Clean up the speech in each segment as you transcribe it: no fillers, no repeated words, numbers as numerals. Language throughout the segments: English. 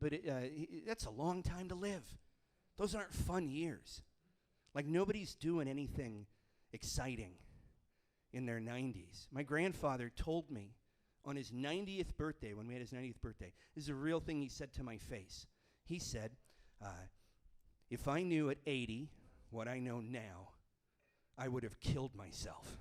But that's a long time to live. Those aren't fun years. Like, nobody's doing anything exciting in their 90s. My grandfather told me on his 90th birthday, when we had his 90th birthday, this is a real thing he said to my face. He said, if I knew at 80 what I know now, I would have killed myself.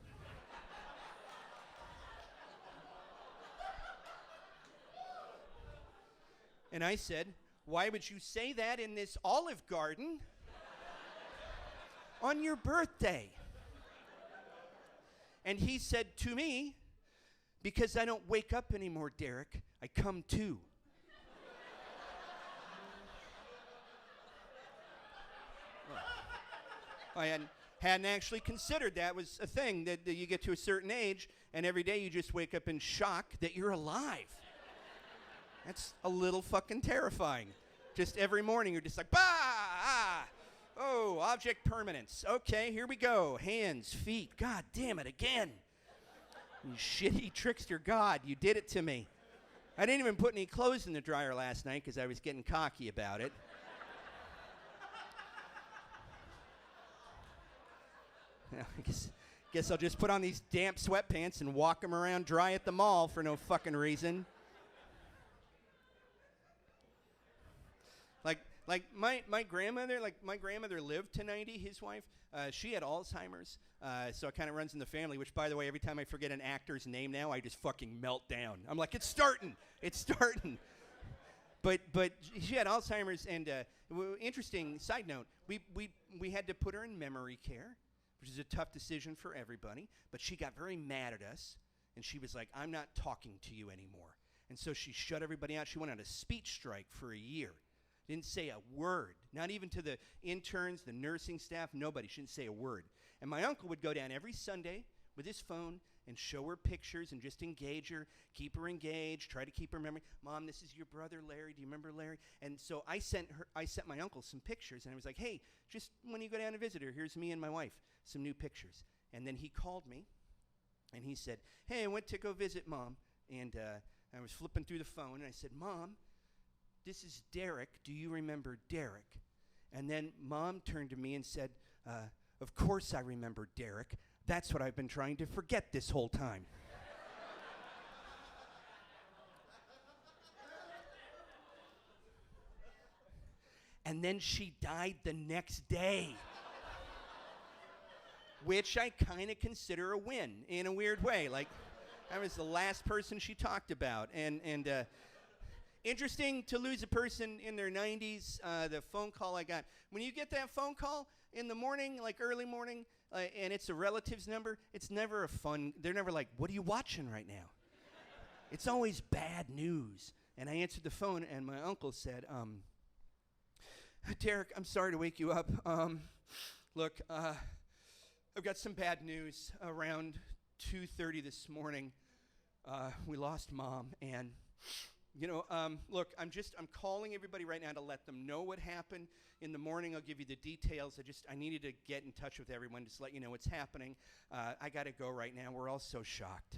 And I said, why would you say that in this Olive Garden on your birthday? And he said to me, because I don't wake up anymore, Derek, I come to. I hadn't actually considered that was a thing, that you get to a certain age, and every day you just wake up in shock that you're alive. That's a little fucking terrifying. Just every morning you're just like, bah, ah, oh, object permanence. Okay, here we go. Hands, feet, God damn it, again. You shitty trickster God, you did it to me. I didn't even put any clothes in the dryer last night because I was getting cocky about it. Well, I guess I'll just put on these damp sweatpants and walk them around dry at the mall for no fucking reason. Like my grandmother lived to 90, his wife. She had Alzheimer's, so it kind of runs in the family, which, by the way, every time I forget an actor's name now, I just fucking melt down. I'm like, it's starting. But she had Alzheimer's, and interesting side note, we had to put her in memory care, which is a tough decision for everybody, but she got very mad at us, and she was like, I'm not talking to you anymore. And so she shut everybody out. She went on a speech strike for a year. Didn't say a word, not even to the interns, the nursing staff, nobody. She didn't say a word. And my uncle would go down every Sunday with his phone and show her pictures and just engage her, keep her engaged, try to keep her memory. Mom, this is your brother Larry. Do you remember Larry? And so I sent my uncle some pictures, and I was like, hey, just when you go down to visit her, here's me and my wife, some new pictures. And then he called me, and he said, hey, I went to go visit Mom, and I was flipping through the phone, and I said, Mom, this is Derek. Do you remember Derek? And then Mom turned to me and said, of course I remember Derek. That's what I've been trying to forget this whole time. And then she died the next day, which I kind of consider a win in a weird way. Like, I was the last person she talked about. And interesting to lose a person in their 90s, the phone call I got. When you get that phone call in the morning, like early morning, and it's a relative's number, it's never a fun, they're never like, what are you watching right now? It's always bad news. And I answered the phone, and my uncle said, Derek, I'm sorry to wake you up. Look, I've got some bad news. Around 2:30 this morning, we lost Mom, and look, I'm calling everybody right now to let them know what happened. In the morning, I'll give you the details. I needed to get in touch with everyone, just to let you know what's happening. I got to go right now. We're all so shocked.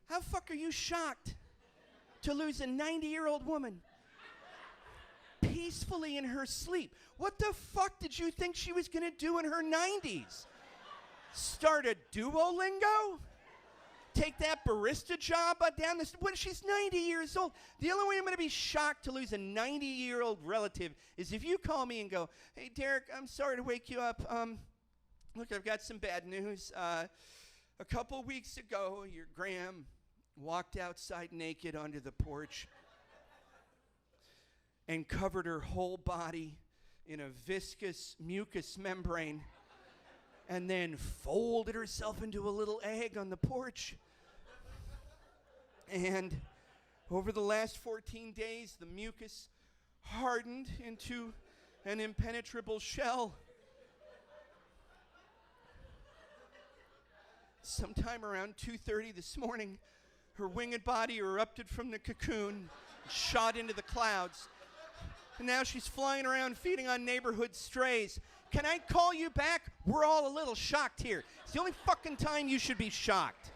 How the fuck are you shocked to lose a 90-year-old woman peacefully in her sleep? What the fuck did you think she was going to do in her 90s? Start a Duolingo? Take that barista job down the when she's 90 years old. The only way I'm going to be shocked to lose a 90-year-old relative is if you call me and go, hey, Derek, I'm sorry to wake you up. Look, I've got some bad news. A couple weeks ago, your Graham walked outside naked onto the porch and covered her whole body in a viscous mucus membrane and then folded herself into a little egg on the porch. And over the last 14 days, the mucus hardened into an impenetrable shell. Sometime around 2:30 this morning, her winged body erupted from the cocoon, shot into the clouds. And now she's flying around feeding on neighborhood strays. Can I call you back? We're all a little shocked here. It's the only fucking time you should be shocked.